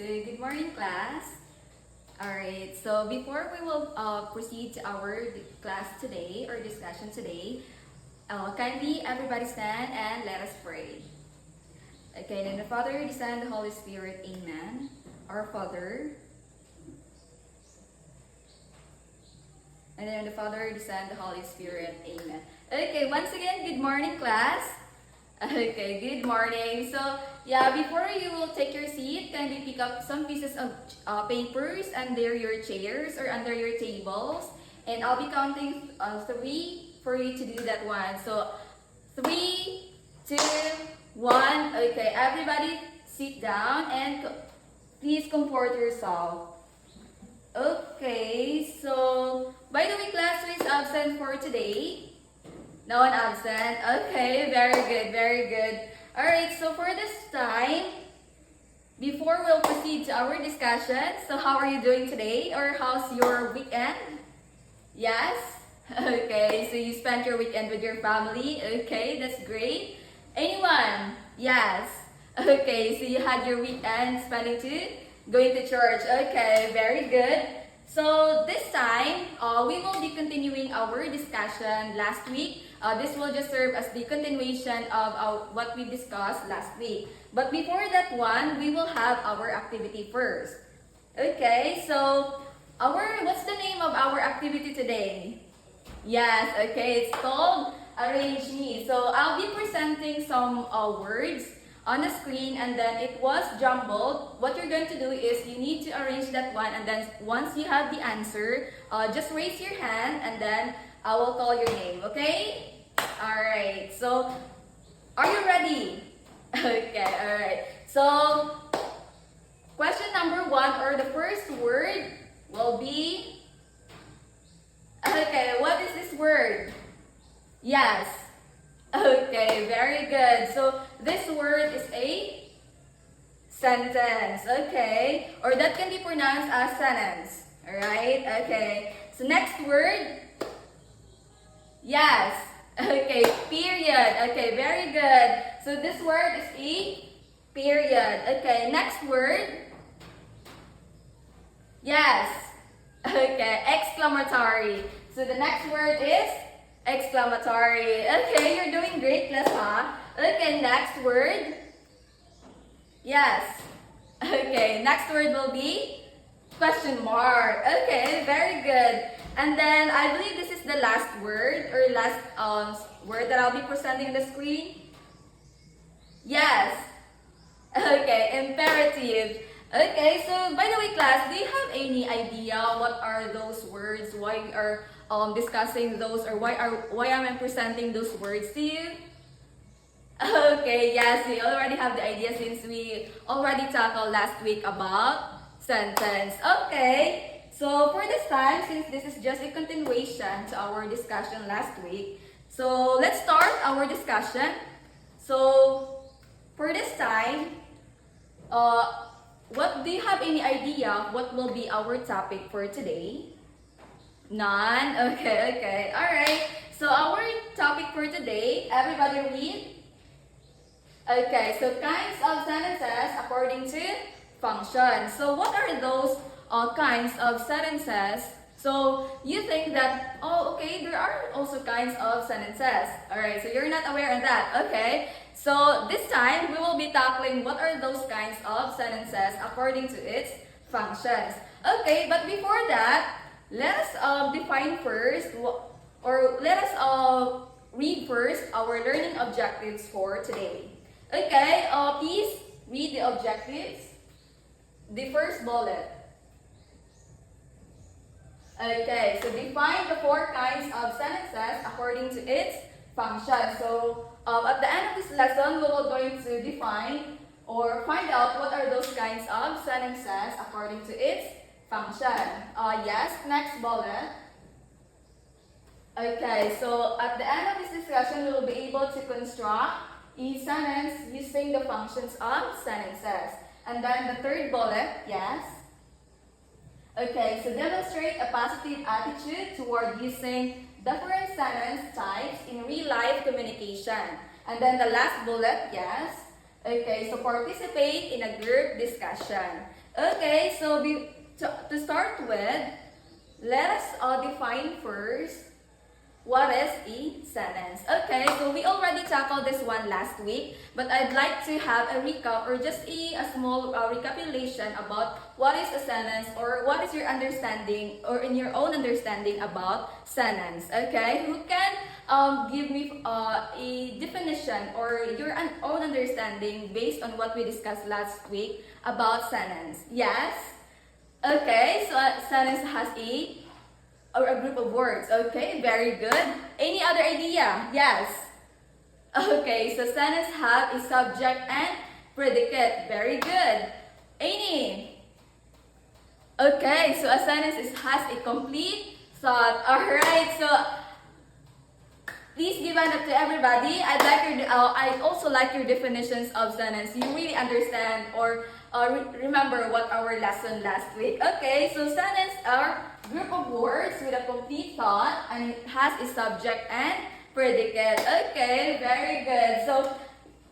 so good morning class. Alright, so before we will proceed to our class today or discussion today, kindly everybody stand and let us pray. Okay, in the Father, the Son, and the Holy Spirit, Amen. Our Father, and then the Father, the Son, the Holy Spirit, Amen. Okay, once again, good morning class. Okay, good morning. So, yeah, before you will take your seat, kindly pick up some pieces of papers under your chairs or under your tables. And I'll be counting 3 for you to do that one. So, 3, 2, 1. Okay, everybody sit down and please comfort yourself. Okay, so, by the way, class, who is absent for today? No one absent. Okay, very good, very good. Alright, so for this time, before we'll proceed to our discussion, so how are you doing today? Or how's your weekend? Yes? Okay, so you spent your weekend with your family. Okay, that's great. Anyone? Yes. Okay, so you had your weekend going to church. Okay, very good. So this time, we will be continuing our discussion last week. This will just serve as the continuation of what we discussed last week. But before that one, we will have our activity first. Okay, so what's the name of our activity today? Yes, okay, it's called Arrange Me. So I'll be presenting some words on the screen, and then it was jumbled. What you're going to do is you need to arrange that one, and then once you have the answer, just raise your hand and then I will call your name, okay? Alright, so are you ready? Okay, alright. So question number 1, or the first word will be, okay, what is this word? Yes. Okay, very good. So this word is a sentence, okay? Or that can be pronounced as sentence, alright? Okay, so next word, yes. Okay, period. Okay, very good. So this word is a period. Okay, next word, yes. Okay, exclamatory. So the next word is exclamatory. Okay, you're doing great, class, huh? Okay, next word. Yes. Okay, next word will be question mark. Okay, very good. And then I believe this is the last word or last word that I'll be presenting on the screen. Yes. Okay, imperative. Okay, so by the way, class, do you have any idea what are those words? Why we are discussing those, or why am I presenting those words to you? Okay, yes, we already have the idea since we already tackled last week about sentence. Okay, so for this time, since this is just a continuation to our discussion last week, so let's start our discussion. So for this time, what do you have any idea what will be our topic for today? None? Okay. Alright. So our topic for today, everybody read? Okay, so kinds of sentences according to function. So what are those kinds of sentences? So you think that, oh, okay, there are also kinds of sentences. Alright, so you're not aware of that. Okay. So this time, we will be tackling what are those kinds of sentences according to its functions. Okay, but before that, let us define first, or let us read first our learning objectives for today. Okay, please read the objectives. The first bullet. Okay, so define the 4 kinds of sentences according to its function. So at the end of this lesson, we will going to define or find out what are those kinds of sentences according to its function. Yes, next bullet. Okay, so at the end of this discussion, we will be able to construct a sentence using the functions of sentences. And then the third bullet, yes. Okay, so demonstrate a positive attitude toward using different sentence types in real-life communication. And then the last bullet, yes. Okay, so participate in a group discussion. Okay, so to start with, let us define first what is a sentence. Okay, so we already tackled this one last week, but I'd like to have a recap or just a small recapitulation about what is a sentence or what is your understanding or in your own understanding about sentence. Okay, who can give me a definition or your own understanding based on what we discussed last week about sentence? Yes? Okay, so sentence has a or a group of words. Okay, very good. Any other idea? Yes. Okay, so sentence have a subject and predicate. Very good. Any? Okay, so a sentence has a complete thought. Alright, so please give hand up to everybody. I'd also like your definitions of sentence. You really understand or remember what our lesson last week. Okay, so sentence are group of words with a complete thought and it has a subject and predicate. Okay, very good. So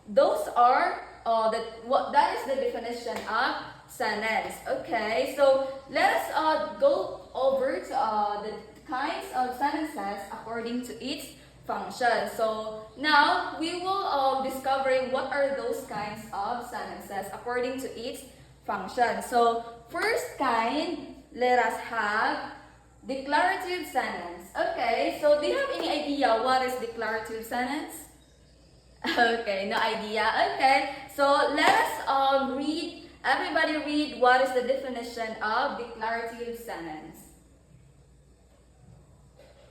those are that is the definition of sentence. Okay, so let us go over to the kinds of sentences according to its function. So now we will discovering what are those kinds of sentences according to its function. So first kind, let us have declarative sentence. Okay, so do you have any idea what is declarative sentence? Okay, no idea. Okay, so let us everybody read what is the definition of declarative sentence.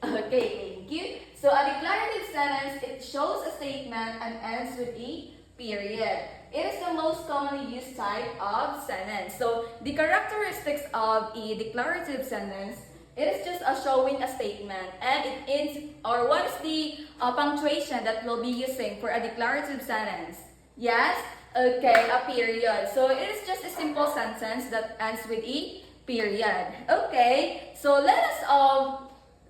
Okay, thank you. So a declarative sentence, it shows a statement and ends with a period. It is the most commonly used type of sentence. So the characteristics of a declarative sentence, it is just showing a statement and it ends, or what is the punctuation that we'll be using for a declarative sentence? Yes? Okay, a period. So it is just a simple sentence that ends with a period. Okay, so let us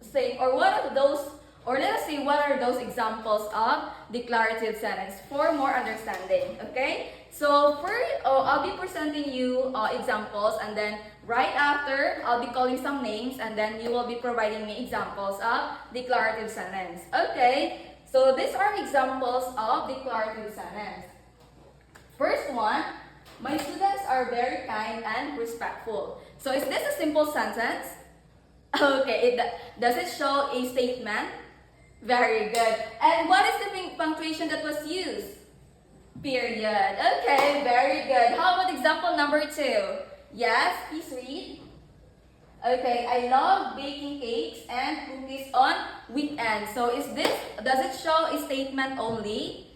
say, or what are those, or let us see what are those examples of declarative sentence for more understanding. Okay, so first I'll be presenting you examples, and then right after I'll be calling some names, and then you will be providing me examples of declarative sentence. Okay, so these are examples of declarative sentence. First one, my students are very kind and respectful. So is this a simple sentence? Okay, does it show a statement? Very good. And what is the punctuation that was used? Period. Okay, very good. How about example number 2? Yes, please read. Okay, I love baking cakes and cookies on weekends. So does it show a statement only?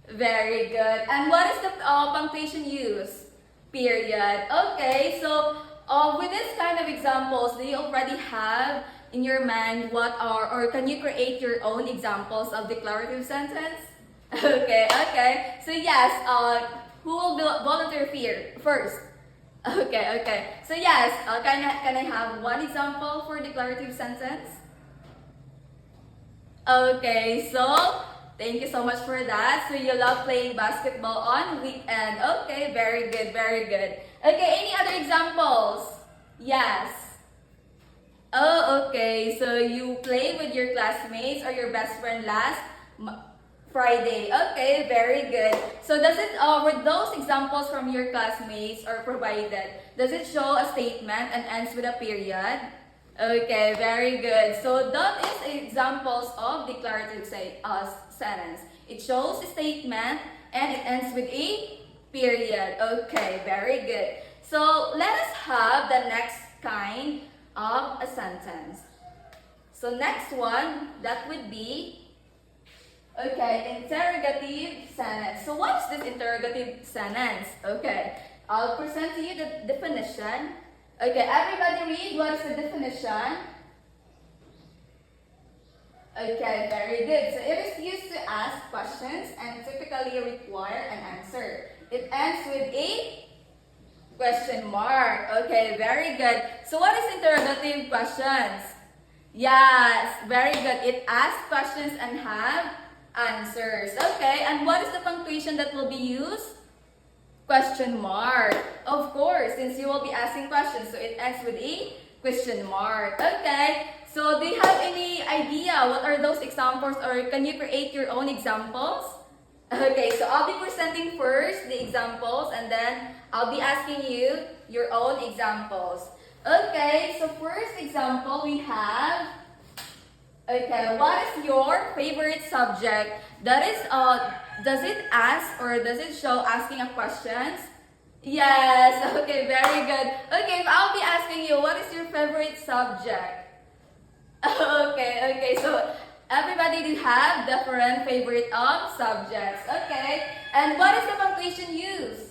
Very good. And what is the punctuation used? Period. Okay, so with this kind of examples, do you already have in your mind what are, or can you create your own examples of declarative sentence? Okay. So yes, who will volunteer first? Okay. So yes, can I have one example for declarative sentence? Okay, so thank you so much for that. So you love playing basketball on weekend. Okay, very good. Okay, any other examples? Yes. Oh, okay. So you play with your classmates or your best friend last Friday. Okay, very good. So does it, with those examples from your classmates or provided, does it show a statement and ends with a period? Okay, very good. So that is examples of declarative sentence. It shows a statement and it ends with a period. Okay, very good. So let us have the next kind of a sentence. So next one, that would be, okay, interrogative sentence. So what is this interrogative sentence? Okay, I'll present to you the definition. Okay, everybody read what is the definition. Okay, very good. So it is used to ask questions and typically require an answer. It ends with a question mark. Okay, very good. So what is interrogative questions? Yes, very good. It asks questions and have answers. Okay, and what is the punctuation that will be used? Question mark. Of course, since you will be asking questions, so it ends with a question mark. Okay, so do you have any idea what are those examples, or can you create your own examples? Okay, so I'll be presenting first the examples and then I'll be asking you your own examples. Okay, so first example we have, okay, what is your favorite subject? That is, does it ask or does it show asking a questions? Yes, okay, very good. Okay, I'll be asking you, what is your favorite subject? Okay, so everybody do have different favorite subjects. Okay, and what is the punctuation used?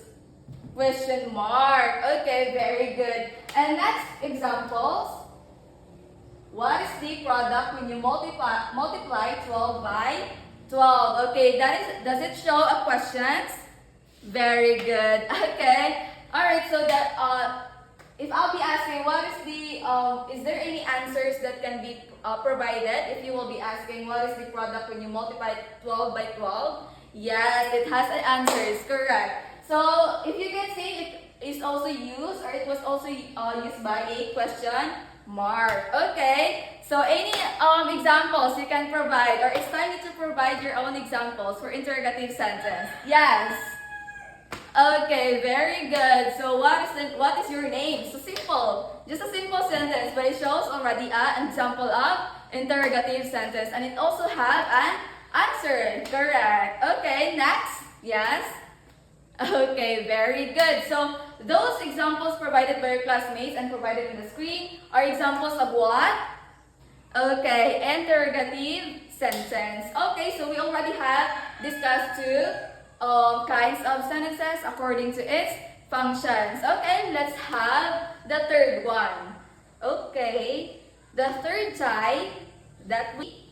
Question mark. Okay, very good. And next examples. What is the product when you multiply 12 by 12? Okay, does it show a questions? Very good. Okay. All right. So that if I'll be asking, what is the is there any answers that can be provided? If you will be asking, what is the product when you multiply 12 by 12? Yes, it has an answers. Correct. So if you can say it is also used or it was also used by a question mark. Okay. So any examples you can provide, or it's time to provide your own examples for interrogative sentence. Yes. Okay, very good. So what is your name? So simple. Just a simple sentence, but it shows already an example of interrogative sentence, and it also have an answer. Correct. Okay, next. Yes. Okay, very good. So those examples provided by your classmates and provided in the screen are examples of what? Okay, interrogative sentence. Okay, so we already have discussed two kinds of sentences according to its functions. Okay, let's have the third one. Okay, the third type that we,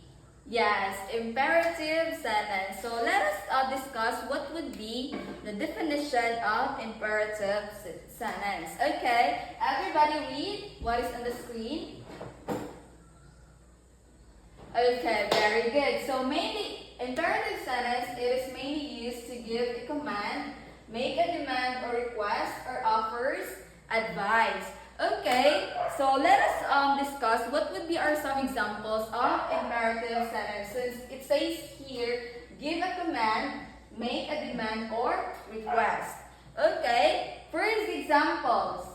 yes, imperative sentence. So let us discuss what would be the definition of imperative sentence. Okay, everybody read what is on the screen. Okay, very good. So mainly, imperative sentence, it is mainly used to give a command, make a demand or request, or offers advice. Okay, so let us discuss what would be some examples of imperative sentence. Since it says here, give a command, make a demand, or request. Okay, first examples,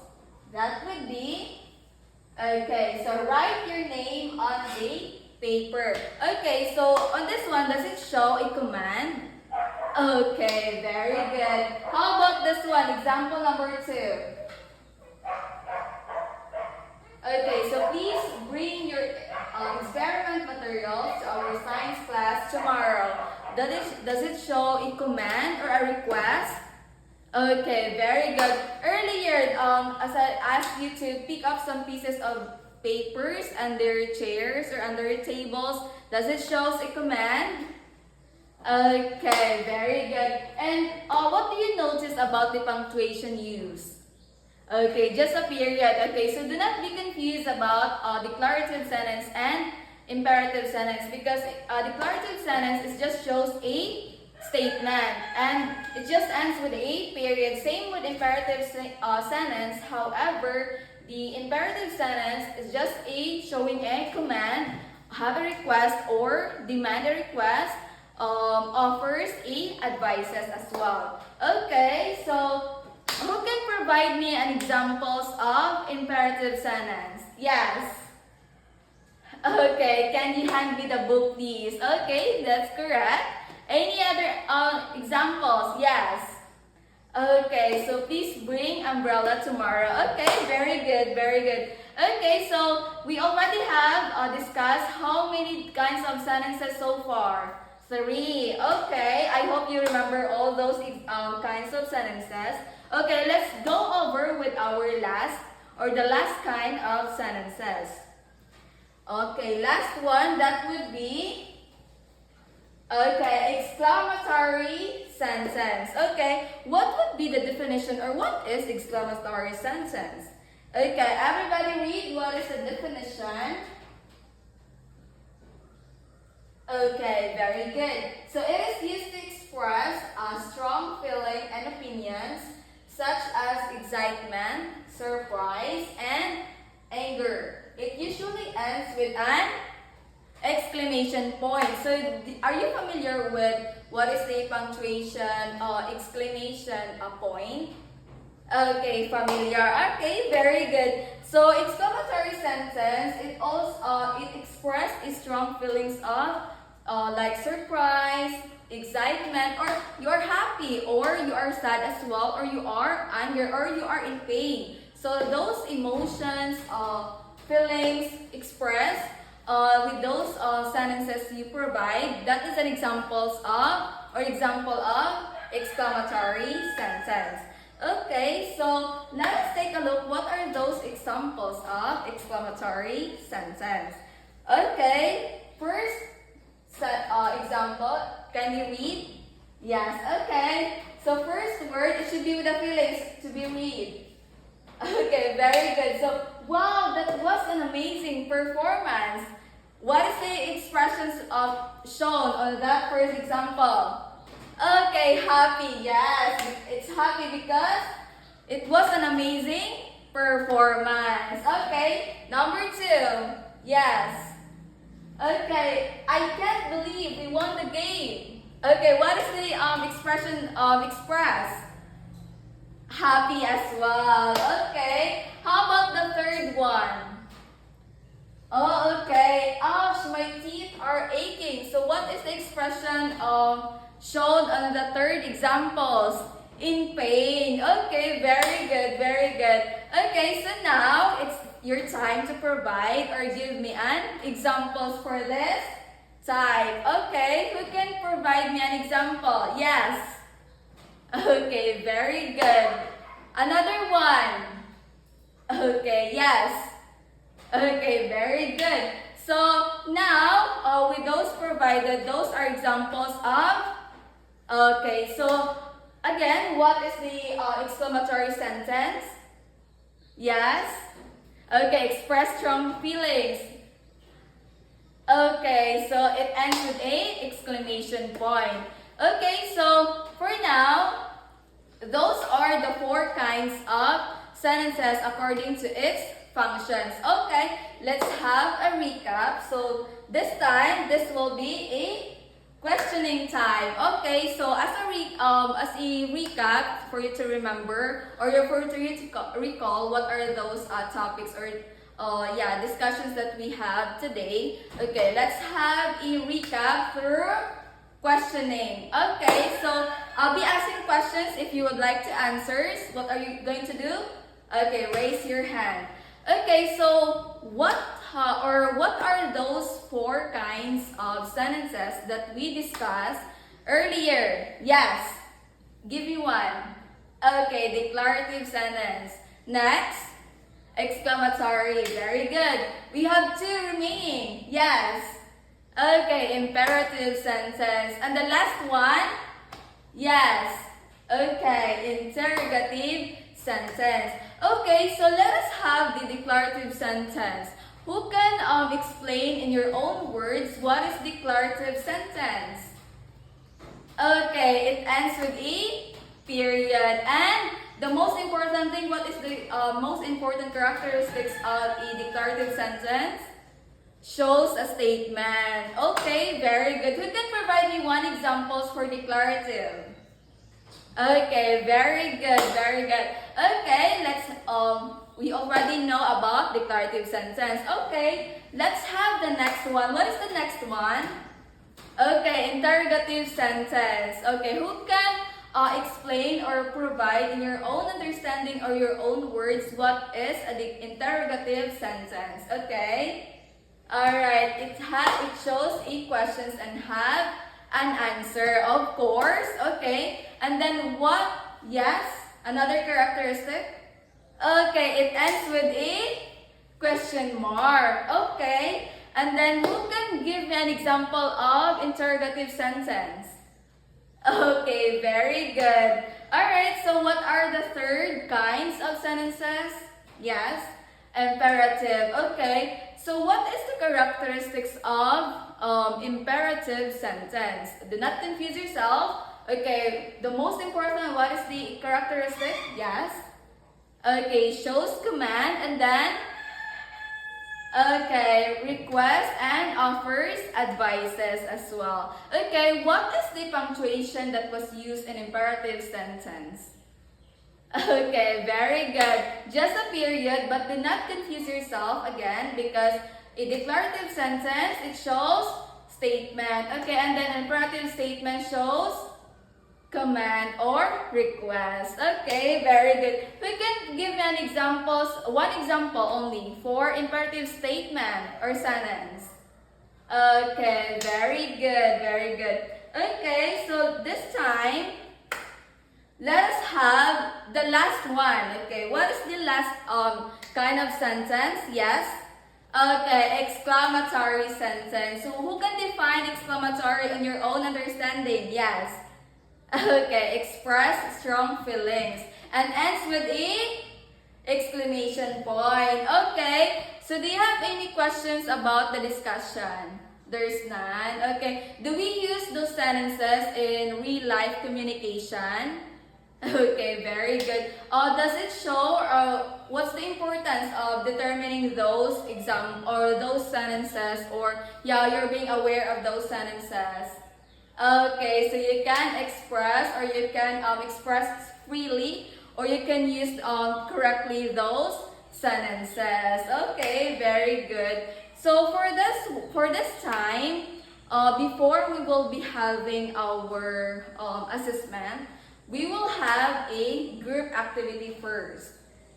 that would be, okay, so write your name on the paper. Okay, so on this one, does it show a command? Okay, very good. How about this one? Example number 2. Okay, so please bring your experiment materials to our science class tomorrow. Does it show a command or a request? Okay, very good. Earlier, as I asked you to pick up some pieces of papers under chairs or under tables, does it show a command? Okay, very good. And what do you notice about the punctuation used? Okay, just a period. Okay, so do not be confused about declarative sentence and imperative sentence, because declarative sentence is just shows a statement and it just ends with a period. Same with imperative sentence. However, the imperative sentence is just showing a command, have a request or demand a request, offers advices as well. Okay, so who can provide me an examples of imperative sentence? Yes. Okay, can you hand me the book please? Okay, that's correct. Any other examples? Yes. Okay, so please bring umbrella tomorrow. Okay, very good, very good. Okay, so we already have discussed how many kinds of sentences so far? 3. Okay, I hope you remember all those kinds of sentences. Okay, let's go over with our the last kind of sentences. Okay, last one, that would be, okay, exclamatory sentence. Okay, what would be the definition, or what is exclamatory sentence? Okay, everybody read what is the definition. Okay, very good. So it is used to express strong feeling and opinions such as excitement, surprise, and anger. It usually ends with an exclamation point. So, are you familiar with what is the punctuation exclamation point? Okay, familiar. Okay, very good. So, exclamatory sentence, it expresses strong feelings of like surprise, excitement, or you are happy, or you are sad as well, or you are angry, or you are in pain. So those emotions, feelings expressed with those sentences you provide, that is an example of exclamatory sentence. Okay, so let us take a look. What are those examples of exclamatory sentence? Okay, first example, can you read? Yes, okay. So first word, it should be with the feelings to be read. Okay, very good. So, wow, that was an amazing performance. What is the expressions shown on that first example? Okay, happy. Yes, it's happy because it was an amazing performance. Okay, number 2. Yes. Okay, I can't believe we won the game. Okay, what is the expression express? Happy as well. Okay, how about the third one? Oh, okay. Ouch, my teeth are aching. So what is the expression shown on the third examples? In pain. Okay, very good, very good. Okay, so now it's your time to provide or give me an examples for this type. Okay, who can provide me an example? Yes. Okay, very good. Another one. Okay, yes. Okay, very good. So now, with those provided, those are examples of. Okay, so again, what is the exclamatory sentence? Yes. Okay, express strong feelings. Okay, so it ends with a exclamation point. Okay, so for now, those are the 4 kinds of sentences according to its functions. Okay, let's have a recap. So this time, this will be a questioning time. Okay, so as a recap for you to remember, or for you to recall what are those topics or discussions that we have today. Okay, let's have a recap through questioning. Okay, so I'll be asking questions. If you would like to answer, what are you going to do? Okay, raise your hand. Okay, so what are those 4 kinds of sentences that we discussed earlier? Yes, give me one. Okay, declarative sentence. Next, exclamatory. Very good. We have 2 remaining. Yes. Okay, imperative sentence. And the last one? Yes. Okay, interrogative sentence. Okay, so let us have the declarative sentence. Who can explain in your own words what is declarative sentence? Okay, it ends with a period. And the most important thing, what is the most important characteristics of a declarative sentence? Shows a statement. Okay, very good. Who can provide me 1 examples for declarative? Okay, very good, very good. Okay, let's we already know about declarative sentence. Okay, let's have the next one. What is the next one? Okay, interrogative sentence. Okay, who can explain or provide in your own understanding or your own words what is an interrogative sentence? Okay. Alright, it shows a questions and have an answer, of course. Okay, and then what? Yes, another characteristic. Okay, it ends with a question mark. Okay, and then who can give me an example of interrogative sentence? Okay, very good. Alright, so what are the 3rd kinds of sentences? Yes, imperative. Okay. So what is the characteristics of imperative sentence? Do not confuse yourself. Okay, the most important, what is the characteristic? Yes. Okay, shows command and then, okay, request and offers advices as well. Okay, what is the punctuation that was used in imperative sentence? Okay, very good. Just a period, but do not confuse yourself again because a declarative sentence, it shows statement. Okay, and then imperative statement shows command or request. Okay, very good. We can give an examples, one example only for imperative statement or sentence. Okay, very good, very good. Okay, so this time, let us have the last one. Okay, what is the last kind of sentence? Yes. Okay, exclamatory sentence. So who can define exclamatory on your own understanding? Yes. Okay, express strong feelings and ends with a exclamation point. Okay, so do you have any questions about the discussion? There's none. Okay, do we use those sentences in real life communication? Okay, very good. Does it show what's the importance of determining those those sentences, or yeah, you're being aware of those sentences? Okay, so you can express or you can express freely or you can use correctly those sentences. Okay, very good. So for this time, before we will be having our assessment, we will have a group activity first.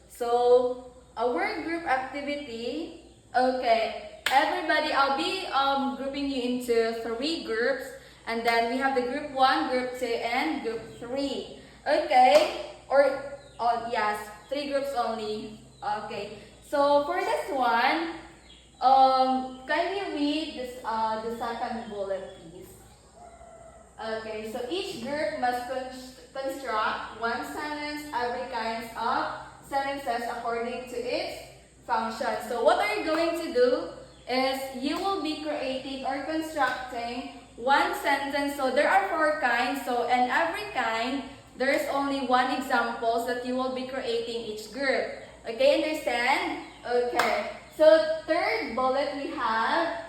So our group activity, okay, everybody, I'll be grouping you into 3 groups. And then we have the group 1, group 2, and group 3. Okay? Or, yes, 3 groups only. Okay. So for this one, kindly read this, the second bullet, please. Okay, so each group must construct one sentence, every kind of sentences according to its function. So what are you going to do is you will be creating or constructing one sentence. So there are 4 kinds. So in every kind, there's only one examples that you will be creating each group. Okay, understand? Okay. So third bullet we have,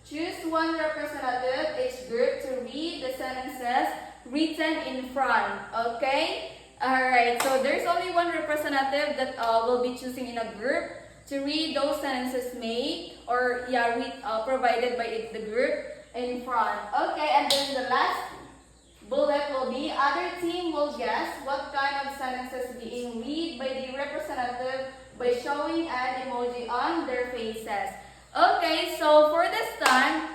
choose one representative each group to read the sentences written in front. Okay? Alright, so there's only one representative that will be choosing in a group to read those sentences made or provided by the group in front. Okay, and then the last bullet will be other team will guess what kind of sentences being read by the representative by showing an emoji on their faces. Okay, so for this time,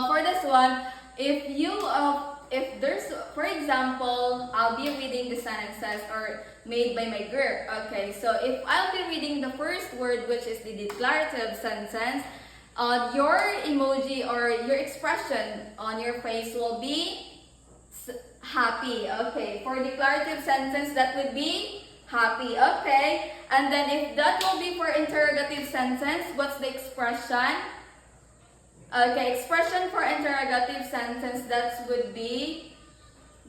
for this one, if there's, for example, I'll be reading the sentences or made by my group. Okay, so if I'll be reading the first word, which is the declarative sentence, your emoji or your expression on your face will be happy. Okay, for declarative sentence, that would be happy. Okay, and then if that will be for interrogative sentence, what's the expression? Okay, expression for interrogative sentence, that would be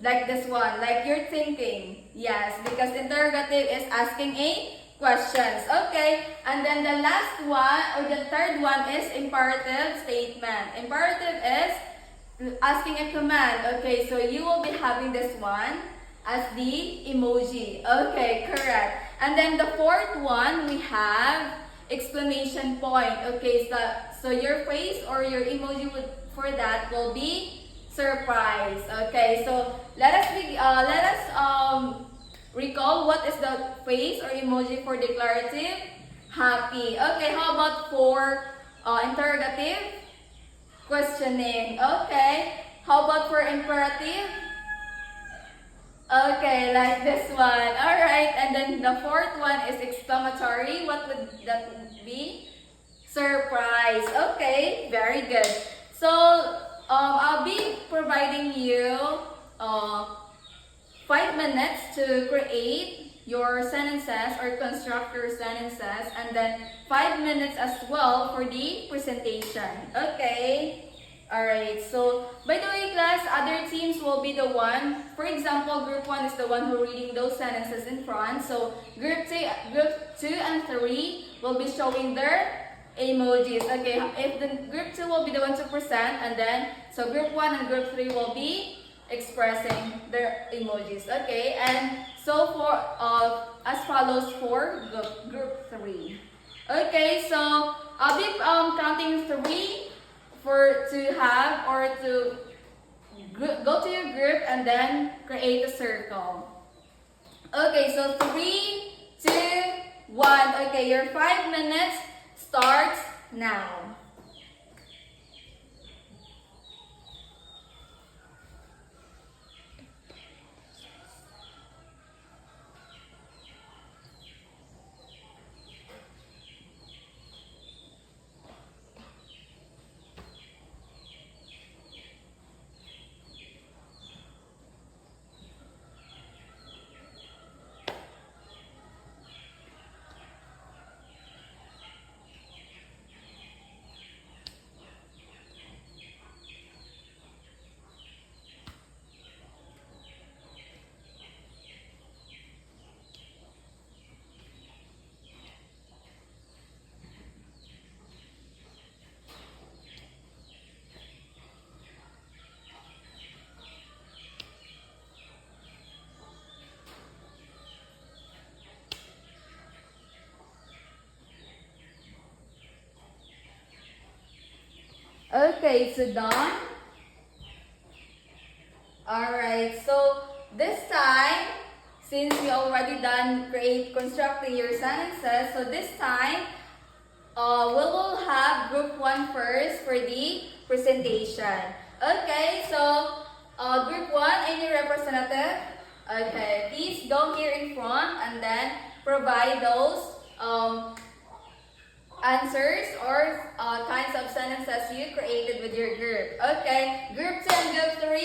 like this one, like you're thinking. Yes, because interrogative is asking a questions. Okay, and then the last one or the third one is imperative statement. Imperative is asking a command. Okay, so you will be having this one as the emoji. Okay, correct. And then the fourth one we have exclamation point. Okay, so your face or your emoji for that will be surprise. Okay, so let us recall what is the face or emoji for declarative? Happy. Okay, how about for interrogative? Questioning. Okay, how about for imperative? Okay, like this one. Alright, and then the fourth one is exclamatory. What would that be? Surprise. Okay, very good. So, I'll be providing you 5 minutes to create your sentences or construct your sentences, and then 5 minutes as well for the presentation. Okay? Alright, so by the way class, other teams will be the one, for example, group 1 is the one who reading those sentences in front. So group 2 and 3 will be showing their emojis. Okay, if the group 2 will be the one to present, and then, so group 1 and group 3 will be expressing their emojis. Okay, and so for, as follows for group 3. Okay, so I'll be counting 3 to have or to go to your group and then create a circle. Okay, so 3, 2, 1. Okay, your 5 minutes starts now. Okay, so done. Alright, so this time, since we already done constructing your sentences, so this time, we will have group 1 first for the presentation. Okay, so group 1, any representative? Okay, please go here in front and then provide those answers or kinds of sentences you created with your group. Okay, group 2 and group 3.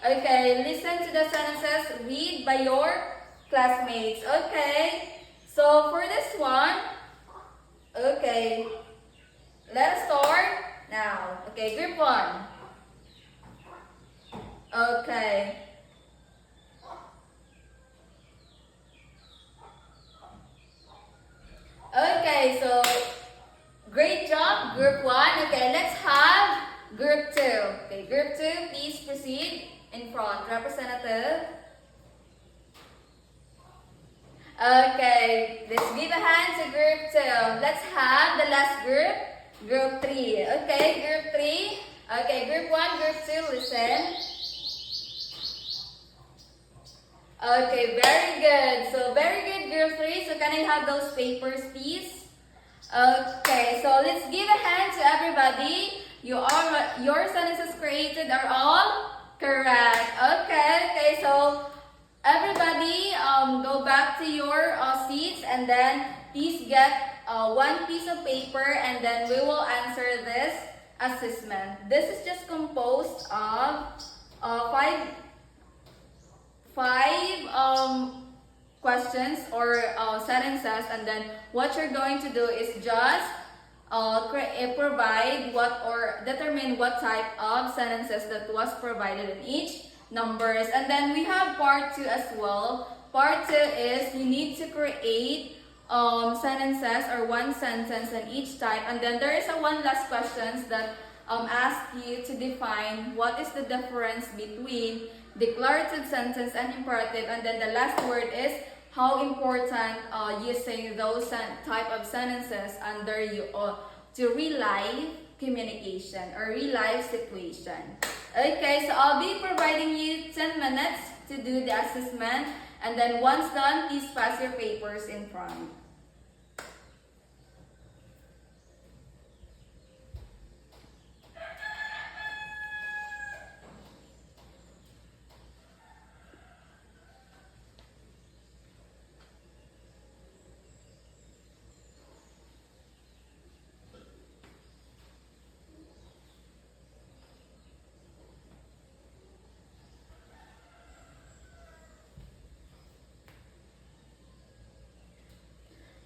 Okay, listen to the sentences read by your classmates. Okay, so for this one, okay, let's start now. Okay, group 1. Okay. Okay, so great job, group 1. Okay, let's have group 2. Okay, group 2, please proceed in front. Representative. Okay, let's give a hand to group 2. Let's have the last group, group 3. Okay, group 3. Okay, group 1, group 2, listen. Okay, very good. So, very good, group 3. So, can I have those papers, please? Okay, so let's give a hand to everybody. Your sentences created are all correct. Okay, so everybody go back to your seats and then please get one piece of paper and then we will answer this assessment. This is just composed of five questions or sentences, and then what you're going to do is just provide what or determine what type of sentences that was provided in each numbers. And then we have part 2 as well. Part 2 is you need to create sentences or one sentence in each type, and then there is a one last questions that ask you to define what is the difference between declarative sentence and imperative, and then the last word is how important using those type of sentences under you to real life communication or real life situation. Okay, so I'll be providing you 10 minutes to do the assessment, and then once done, please pass your papers in front.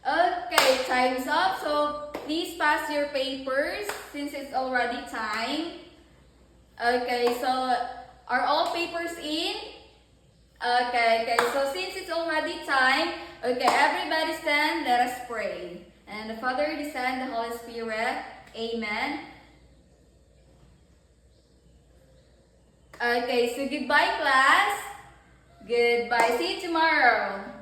Okay, time's up. So please pass your papers since it's already time. Okay, so are all papers in? Okay, so since it's already time, okay, everybody stand, let us pray. And the Father, the Son, the Holy Spirit, Amen. Okay, so goodbye class. Goodbye, see you tomorrow.